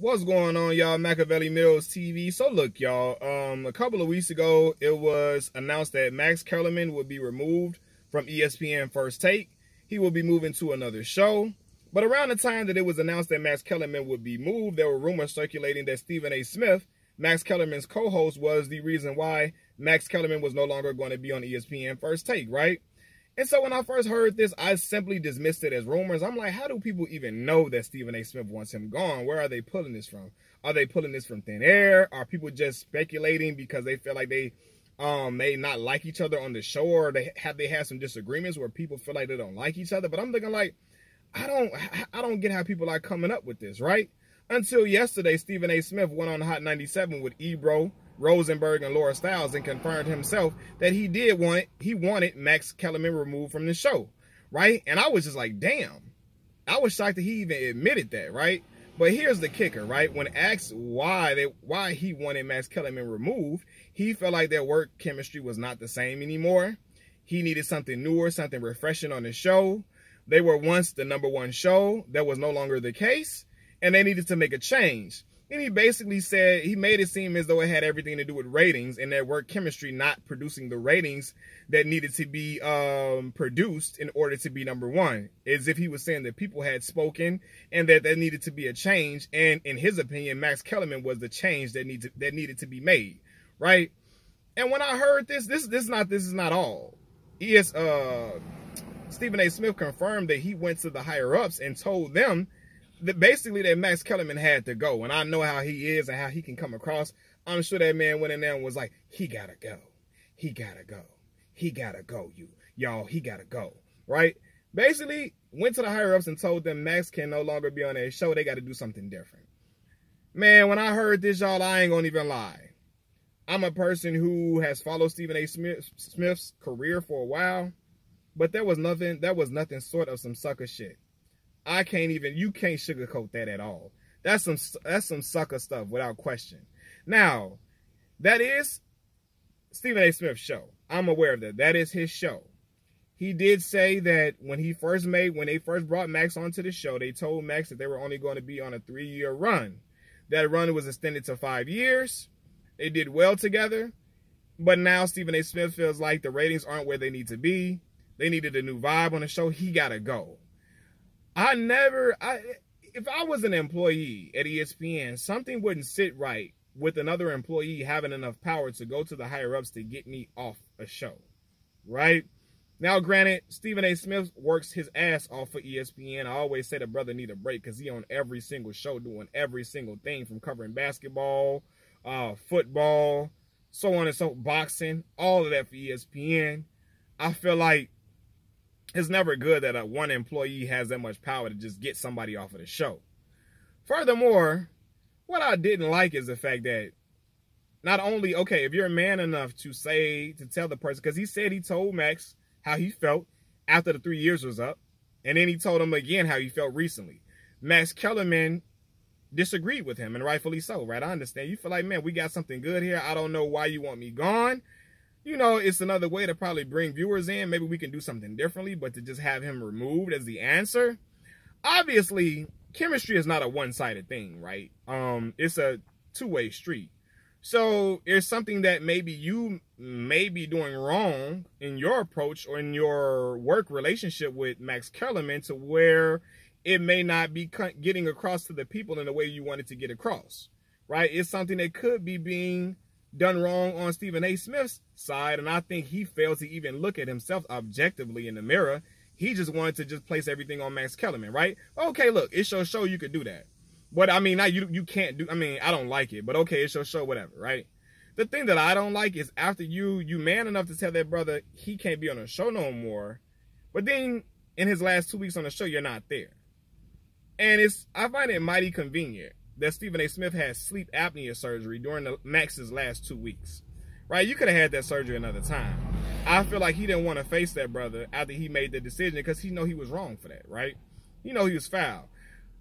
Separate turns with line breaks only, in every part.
What's going on, y'all? Machiavelli Mills TV. So look, y'all, a couple of weeks ago, it was announced that Max Kellerman would be removed from ESPN First Take. He will be moving to another show. But around the time that it was announced that Max Kellerman would be moved, there were rumors circulating that Stephen A. Smith, Max Kellerman's co-host, was the reason why Max Kellerman was no longer going to be on ESPN First Take, right? And so when I first heard this, I simply dismissed it as rumors. I'm like, how do people even know that Stephen A. Smith wants him gone? Where are they pulling this from? Are they pulling this from thin air? Are people just speculating because they feel like they may not like each other on the show, or they had some disagreements where people feel like they don't like each other? But I'm thinking, like, I don't get how people are coming up with this, right? Until yesterday, Stephen A. Smith went on Hot 97 with Ebro, Rosenberg, and Laura Stiles and confirmed himself that he wanted Max Kellerman removed from the show, right? And I was just like, damn. I was shocked that he even admitted that, right? But here's the kicker, right? When asked why he wanted Max Kellerman removed, he felt like their work chemistry was not the same anymore. He needed something newer, something refreshing on the show. They were once the #1 show. That was no longer the case, and they needed to make a change. And he basically said, he made it seem as though it had everything to do with ratings and their work chemistry not producing the ratings that needed to be produced in order to be #1. As if he was saying that people had spoken and that there needed to be a change. And in his opinion, Max Kellerman was the change that needed to be made, right? And when I heard this is not all. Stephen A. Smith confirmed that he went to the higher ups and told them basically that Max Kellerman had to go. And I know how he is and how he can come across. I'm sure that man went in there and was like, he gotta go. He gotta go. He gotta go, y'all. He gotta go, right? Basically, went to the higher-ups and told them Max can no longer be on their show. They got to do something different. Man, when I heard this, y'all, I ain't gonna even lie. I'm a person who has followed Stephen A. Smith's career for a while, but that was nothing short of some sucker shit. You can't sugarcoat that at all. That's some sucker stuff without question. Now, that is Stephen A. Smith's show. I'm aware of that. That is his show. He did say that when they first brought Max onto the show, they told Max that they were only going to be on a 3-year run. That run was extended to 5 years. They did well together. But now Stephen A. Smith feels like the ratings aren't where they need to be. They needed a new vibe on the show. He got to go. If I was an employee at ESPN, something wouldn't sit right with another employee having enough power to go to the higher-ups to get me off a show, right? Now, granted, Stephen A. Smith works his ass off for ESPN. I always say the brother need a break because he on every single show doing every single thing, from covering basketball, football, so on and so, boxing, all of that for ESPN. I feel like it's never good that one employee has that much power to just get somebody off of the show. Furthermore, what I didn't like is the fact that not only, okay, if you're man enough to tell the person, because he said he told Max how he felt after the 3 years was up, and then he told him again how he felt recently. Max Kellerman disagreed with him, and rightfully so, right? I understand. You feel like, man, we got something good here. I don't know why you want me gone. You know, it's another way to probably bring viewers in. Maybe we can do something differently, but to just have him removed as the answer. Obviously, chemistry is not a one-sided thing, right? It's a two-way street. So there's something that maybe you may be doing wrong in your approach or in your work relationship with Max Kellerman to where it may not be getting across to the people in the way you want it to get across, right? It's something that could be being done wrong on Stephen A. Smith's side, and I think he failed to even look at himself objectively in the mirror. He just wanted to just place everything on Max Kellerman, right? Okay, look, it's your show, you could do that. But I mean, you can't do, I mean, I don't like it, but okay, it's your show, whatever, right? The thing that I don't like is after you man enough to tell that brother he can't be on the show no more, but then in his last 2 weeks on the show, you're not there. And I find it mighty convenient that Stephen A. Smith had sleep apnea surgery during Max's last 2 weeks, right? You could have had that surgery another time. I feel like he didn't want to face that brother after he made the decision because he know he was wrong for that, right? He know he was foul.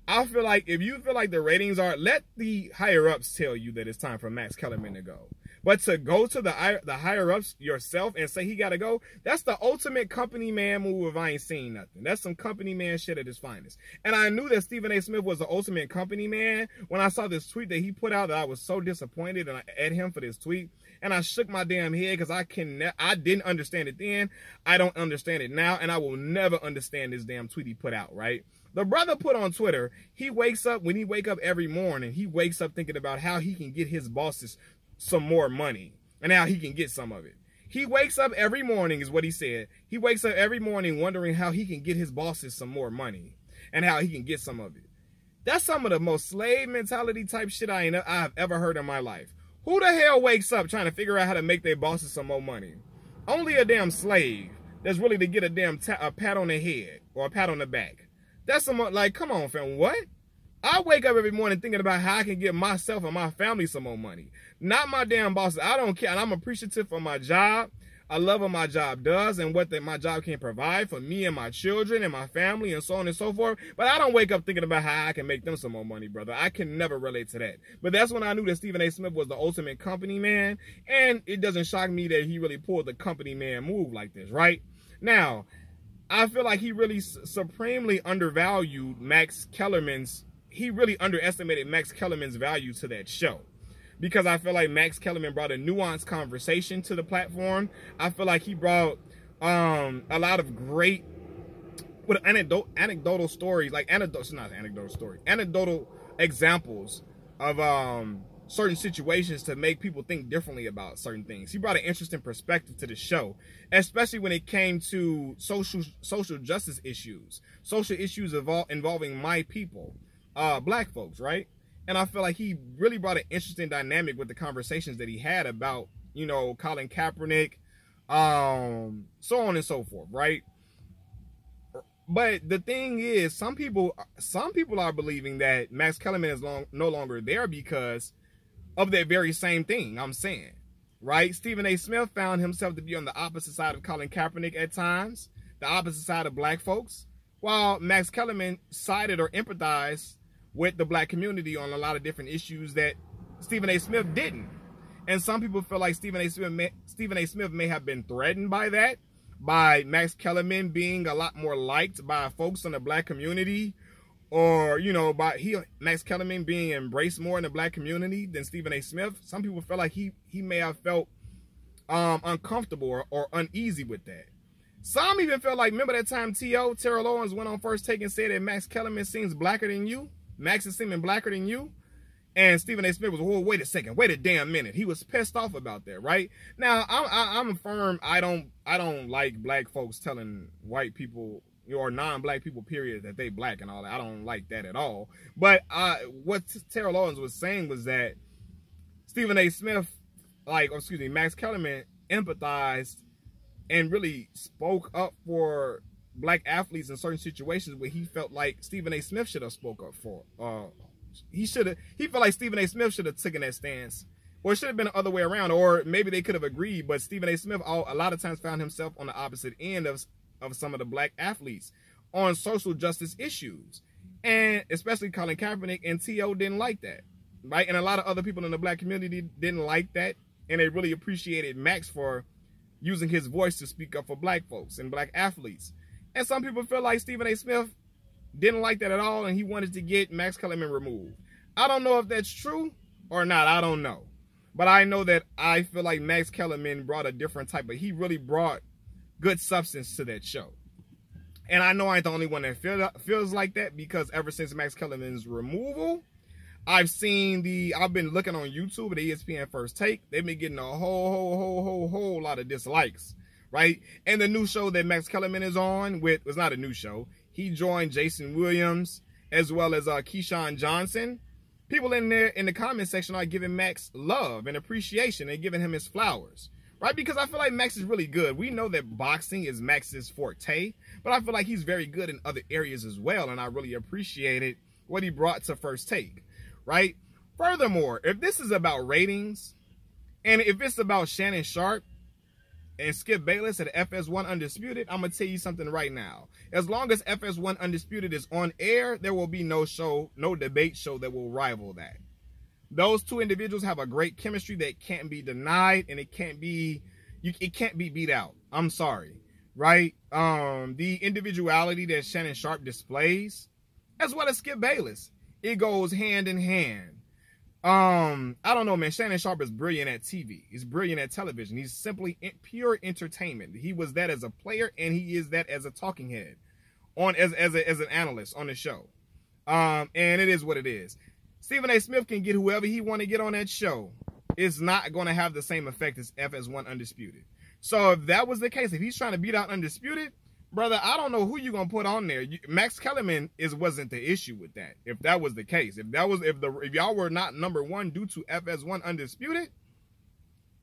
I feel like if you feel like the ratings are, let the higher-ups tell you that it's time for Max Kellerman to go. But to go to the higher ups yourself and say he got to go, that's the ultimate company man move if I ain't seen nothing. That's some company man shit at its finest. And I knew that Stephen A. Smith was the ultimate company man when I saw this tweet that he put out, that I was so disappointed at him for this tweet. And I shook my damn head because I didn't understand it then. I don't understand it now. And I will never understand this damn tweet he put out, right? The brother put on Twitter, when he wake up every morning, he wakes up thinking about how he can get his bosses some more money and how he can get some of it. He wakes up every morning, is what he said. He wakes up every morning wondering how he can get his bosses some more money and how he can get some of it. That's some of the most slave mentality type shit I've ever heard in my life. Who the hell wakes up trying to figure out how to make their bosses some more money? Only a damn slave that's really to get a damn a pat on the head or a pat on the back. That's some, like, come on, fam, what? I wake up every morning thinking about how I can get myself and my family some more money. Not my damn bosses. I don't care. And I'm appreciative for my job. I love what my job does and what my job can provide for me and my children and my family and so on and so forth. But I don't wake up thinking about how I can make them some more money, brother. I can never relate to that. But that's when I knew that Stephen A. Smith was the ultimate company man. And it doesn't shock me that he really pulled the company man move like this, right? Now, I feel like he really supremely undervalued Max Kellerman's, he really underestimated Max Kellerman's value to that show. Because I feel like Max Kellerman brought a nuanced conversation to the platform. I feel like he brought a lot of great anecdotal stories, like anecdotal examples of certain situations to make people think differently about certain things. He brought an interesting perspective to the show, especially when it came to social justice issues, social issues involving my people, black folks, right? And I feel like he really brought an interesting dynamic with the conversations that he had about, you know, Colin Kaepernick, so on and so forth, right? But the thing is, some people are believing that Max Kellerman is no longer there because of that very same thing I'm saying, right? Stephen A. Smith found himself to be on the opposite side of Colin Kaepernick at times, the opposite side of black folks, while Max Kellerman sided or empathized with the black community on a lot of different issues that Stephen A. Smith didn't. And some people feel like Stephen A. Smith may have been threatened by that, by Max Kellerman being a lot more liked by folks in the black community, or, you know, by Max Kellerman being embraced more in the black community than Stephen A. Smith. Some people feel like he may have felt uncomfortable or uneasy with that. Some even felt like, remember that time Terrell Owens went on First Take and said that Max Kellerman seems blacker than you? Max is seeming blacker than you? And Stephen A. Smith was, whoa, wait a second, wait a damn minute. He was pissed off about that, right? Now, I'm firm. I don't like black folks telling white people or non-black people, period, that they black and all that. I don't like that at all. But what Terrell Owens was saying was that Stephen A. Smith, Max Kellerman empathized and really spoke up for black athletes in certain situations where he felt like Stephen A. Smith should have spoke up for. He felt like Stephen A. Smith should have taken that stance, or it should have been the other way around, or maybe they could have agreed, but Stephen A. Smith a lot of times found himself on the opposite end of some of the black athletes on social justice issues. And especially Colin Kaepernick and T.O. didn't like that, right? And a lot of other people in the black community didn't like that, and they really appreciated Max for using his voice to speak up for black folks and black athletes. And some people feel like Stephen A. Smith didn't like that at all, and he wanted to get Max Kellerman removed. I don't know if that's true or not. I don't know. But I know that I feel like Max Kellerman brought a different type, but he really brought good substance to that show. And I know I ain't the only one that feels like that, because ever since Max Kellerman's removal, I've been looking on YouTube at ESPN First Take. They've been getting a whole lot of dislikes, right? And the new show that Max Kellerman is on was not a new show. He joined Jason Williams as well as Keyshawn Johnson. People in there in the comment section are giving Max love and appreciation and giving him his flowers, right? Because I feel like Max is really good. We know that boxing is Max's forte, but I feel like he's very good in other areas as well, and I really appreciated what he brought to First Take, right? Furthermore, if this is about ratings, and if it's about Shannon Sharp and Skip Bayless at FS1 Undisputed, I'm going to tell you something right now. As long as FS1 Undisputed is on air, there will be no debate show that will rival that. Those two individuals have a great chemistry that can't be denied, and it can't be beat out. I'm sorry, right? The individuality that Shannon Sharpe displays, as well as Skip Bayless, it goes hand in hand. I don't know, man. Shannon Sharpe is brilliant at TV. He's brilliant at television. He's simply pure entertainment. He was that as a player, and he is that as a talking head, as an analyst on the show. And it is what it is. Stephen A. Smith can get whoever he want to get on that show. It's not going to have the same effect as FS1 Undisputed. So if that was the case, if he's trying to beat out Undisputed, brother, I don't know who you're gonna put on there. Max Kellerman wasn't the issue with that. If that was the case, if y'all were not number one due to FS1 Undisputed,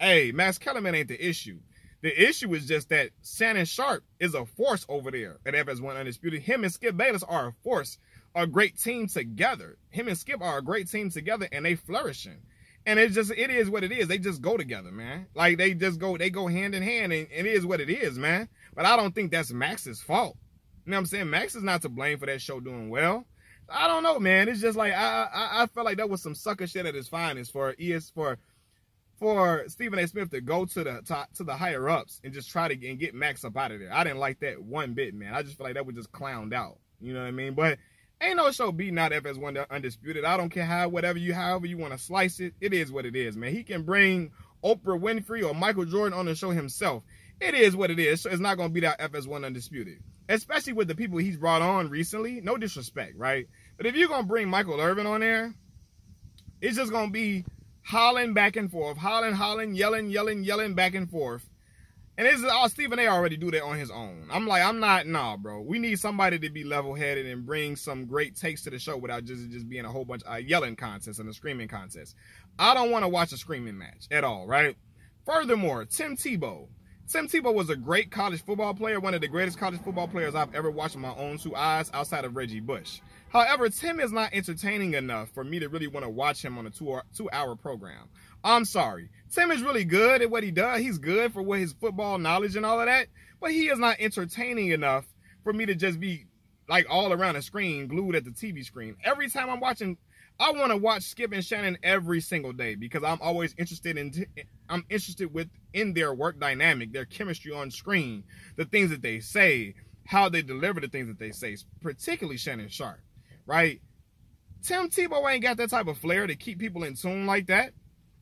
hey, Max Kellerman ain't the issue. The issue is just that Shannon Sharpe is a force over there at FS1 Undisputed. Him and Skip Bayless are a force, a great team together. Him and Skip are a great team together, and they flourishing. And it is what it is. They just go together, man. Like they go hand in hand, and it is what it is, man. But I don't think that's Max's fault. You know what I'm saying? Max is not to blame for that show doing well. I don't know, man. It's just like I felt like that was some sucker shit at its finest for Stephen A. Smith to go to the higher ups and just try to get Max up out of there. I didn't like that one bit, man. I just feel like that was just clowned out. You know what I mean? But ain't no show beating out FS1 Undisputed. I don't care however you want to slice it. It is what it is, man. He can bring Oprah Winfrey or Michael Jordan on the show himself. It is what it is. So it's not going to beat out FS1 Undisputed. Especially with the people he's brought on recently. No disrespect, right? But if you're going to bring Michael Irvin on there, it's just going to be hollering back and forth. Hollering, yelling back and forth. And it's all Stephen A. already do that on his own. Nah, bro. We need somebody to be level-headed and bring some great takes to the show without just being a whole bunch of yelling contests and a screaming contest. I don't want to watch a screaming match at all, right? Furthermore, Tim Tebow. Tim Tebow was a great college football player, one of the greatest college football players I've ever watched with my own two eyes outside of Reggie Bush. However, Tim is not entertaining enough for me to really want to watch him on a two-hour program. I'm sorry. Tim is really good at what he does. He's good for his football knowledge and all of that, but he is not entertaining enough for me to just be like all around the screen, glued at the TV screen. Every time I'm watching, I want to watch Skip and Shannon every single day because I'm always interested in their work dynamic, their chemistry on screen, the things that they say, how they deliver the things that they say, particularly Shannon Sharpe, right? Tim Tebow ain't got that type of flair to keep people in tune like that.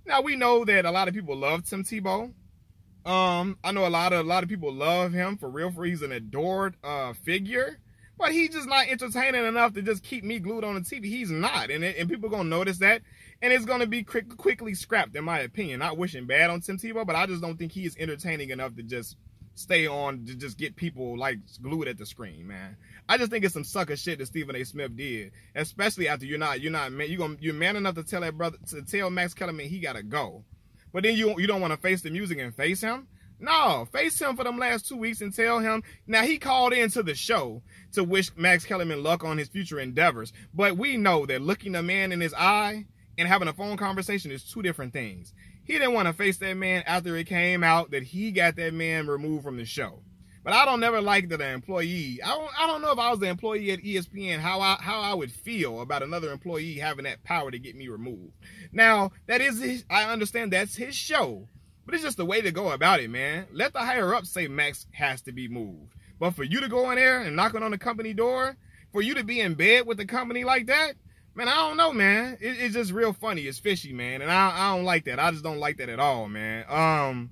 Now, we know that a lot of people love Tim Tebow. I know a lot of people love him for real. He's an adored figure. But he's just not entertaining enough to just keep me glued on the TV. He's not. And people are going to notice that. And it's going to be quickly scrapped, in my opinion. Not wishing bad on Tim Tebow, but I just don't think he is entertaining enough to just stay on, to just get people, like, glued at the screen, man. I just think it's some sucker shit that Stephen A. Smith did. Especially after you're man enough to tell that brother, to tell Max Kellerman he got to go. But then you don't want to face the music and face him? No, face him for them last 2 weeks and tell him. Now, he called into the show to wish Max Kellerman luck on his future endeavors. But we know that looking a man in his eye and having a phone conversation is two different things. He didn't want to face that man after it came out that he got that man removed from the show. But I don't never like that an employee. I don't know if I was the employee at ESPN, how I would feel about another employee having that power to get me removed. Now, I understand that's his show. But it's just the way to go about it, man. Let the higher ups say Max has to be moved. But for you to go in there and knocking on the company door, for you to be in bed with the company like that, man, I don't know, man. It's just real funny. It's fishy, man. And I don't like that. I just don't like that at all, man.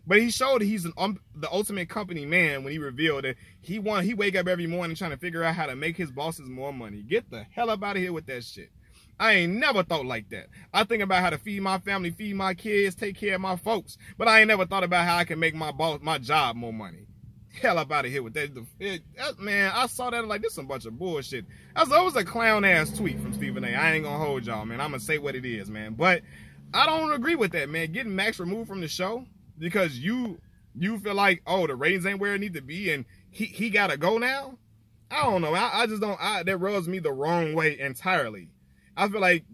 But he showed he's the ultimate company man when he revealed that he wake up every morning trying to figure out how to make his bosses more money. Get the hell up out of here with that shit. I ain't never thought like that. I think about how to feed my family, feed my kids, take care of my folks. But I ain't never thought about how I can make my job more money. Hell up out of here with that. Man, I saw that like, this is a bunch of bullshit. That was a clown-ass tweet from Stephen A. I ain't gonna hold y'all, man. I'm gonna say what it is, man. But I don't agree with that, man. Getting Max removed from the show because you feel like, oh, the ratings ain't where it need to be and he gotta go now? I don't know. I just don't. That rubs me the wrong way entirely. I feel like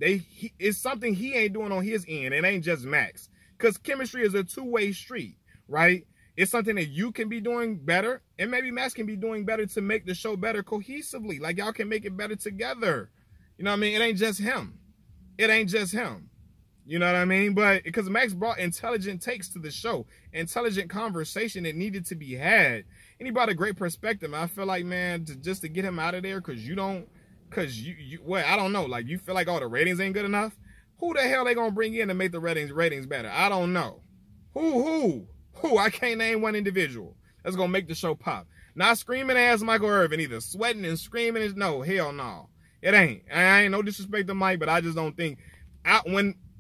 it's something he ain't doing on his end. It ain't just Max. Because chemistry is a two-way street, right? It's something that you can be doing better, and maybe Max can be doing better to make the show better cohesively. Like, y'all can make it better together. You know what I mean? It ain't just him. It ain't just him. You know what I mean? But because Max brought intelligent takes to the show, intelligent conversation that needed to be had. And he brought a great perspective. I feel like, man, just to get him out of there because you well, I don't know. Like, you feel like all the ratings ain't good enough? Who the hell they gonna bring in to make the ratings better? I don't know. Who? I can't name one individual that's gonna make the show pop. Not screaming ass Michael Irvin either. Sweating and screaming is no, hell no. It ain't. I ain't no disrespect to Mike, but I just don't think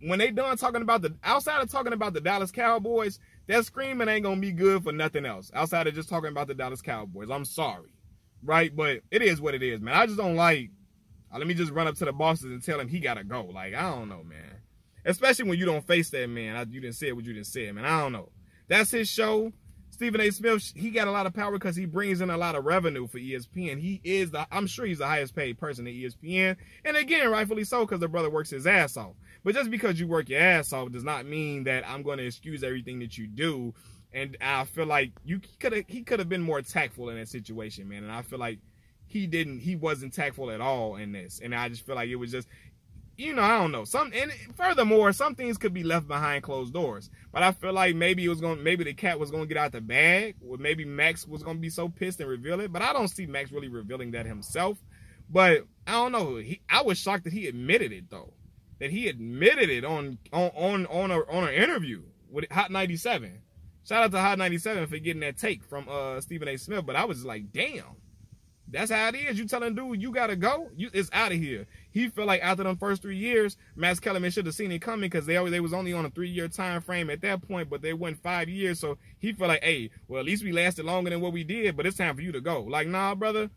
when they done talking about outside of talking about the Dallas Cowboys, that screaming ain't gonna be good for nothing else. Outside of just talking about the Dallas Cowboys. I'm sorry. Right? But it is what it is, man. I just don't like, let me just run up to the bosses and tell him he gotta go. Like, I don't know, man. Especially when you don't face that man. You didn't say what you didn't say, man. I don't know. That's his show. Stephen A. Smith, he got a lot of power because he brings in a lot of revenue for ESPN. He is I'm sure he's the highest paid person at ESPN. And again, rightfully so, because the brother works his ass off. But just because you work your ass off does not mean that I'm going to excuse everything that you do. And I feel like he could have been more tactful in that situation, man. And I feel like he wasn't tactful at all in this. And I just feel like it was just, I don't know. And furthermore, some things could be left behind closed doors. But I feel like maybe the cat was gonna get out the bag, or maybe Max was gonna be so pissed and reveal it. But I don't see Max really revealing that himself. But I don't know. I was shocked that he admitted it though. That he admitted it on an interview with Hot 97. Shout out to Hot 97 for getting that take from Stephen A. Smith. But I was like, damn. That's how it is. You telling dude you gotta go? It's out of here. He felt like after them first 3 years, Max Kellerman should have seen it coming because they was only on a 3-year time frame at that point, but they went 5 years. So he felt like, hey, well, at least we lasted longer than what we did, but it's time for you to go. Like, nah, brother,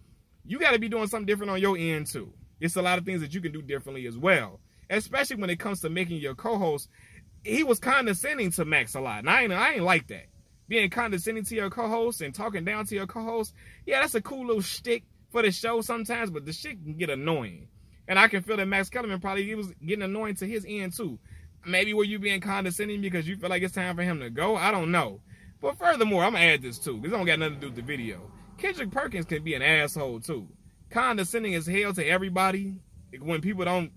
you got to be doing something different on your end too. It's a lot of things that you can do differently as well, especially when it comes to making your co-host. He was condescending to Max a lot, and I ain't like that. Being condescending to your co-host and talking down to your co-host, yeah, that's a cool little shtick for the show sometimes, but the shit can get annoying. And I can feel that Max Kellerman probably was getting annoying to his end too. Maybe were you being condescending because you feel like it's time for him to go? I don't know. But furthermore, I'm going to add this too, because it don't got nothing to do with the video. Kendrick Perkins can be an asshole too. Condescending as hell to everybody. When people don't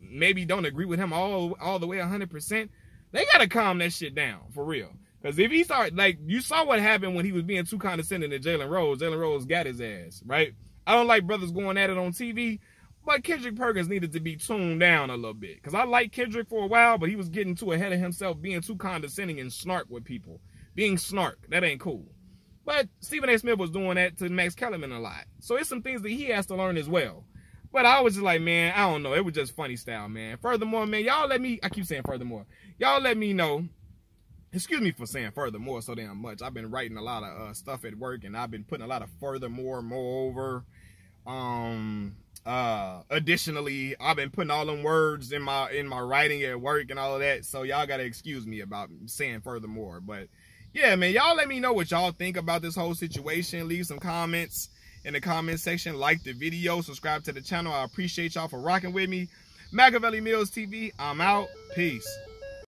agree with him all the way 100%, they got to calm that shit down, for real. Because if he started, like, you saw what happened when he was being too condescending to Jalen Rose. Jalen Rose got his ass, right? I don't like brothers going at it on TV, but Kendrick Perkins needed to be tuned down a little bit. Because I liked Kendrick for a while, but he was getting too ahead of himself, being too condescending and snark with people. Being snark, that ain't cool. But Stephen A. Smith was doing that to Max Kellerman a lot. So it's some things that he has to learn as well. But I was just like, man, I don't know. It was just funny style, man. Furthermore, man, I keep saying furthermore. Y'all let me know. Excuse me for saying furthermore so damn much. I've been writing a lot of stuff at work, and I've been putting a lot of furthermore, moreover. Additionally, I've been putting all them words in my writing at work and all of that. So y'all gotta excuse me about saying furthermore. But yeah, man, y'all let me know what y'all think about this whole situation. Leave some comments in the comment section. Like the video, subscribe to the channel. I appreciate y'all for rocking with me. Machiavelli Mills TV, I'm out. Peace.